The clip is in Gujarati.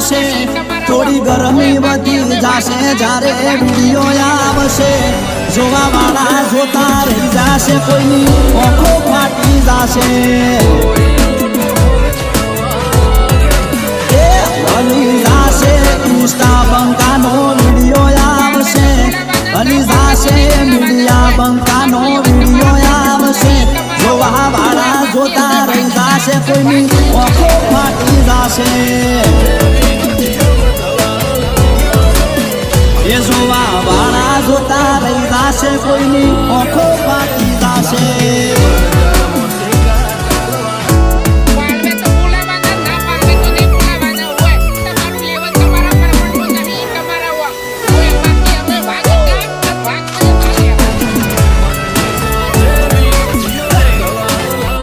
આવશે થોડી ગરમી વધી જાશે જ્યારે વિડિયો આવશે જોવા વાળા જોતા રહી જાશે કોઈની આંખો ફાટી જાશે હલી જાશે ઇન્સ્ટા બંકાનો વિડિયો આવશે હલી જાશે મીડિયા બંકાનો વિડિયો આવશે જોવા વાળા જોતા રહી જાશે કોઈની આંખો ફાટી જાશે એ જોવા વાળા જોતા રહી જાશે કોઈની આંખો ફાટી જાશે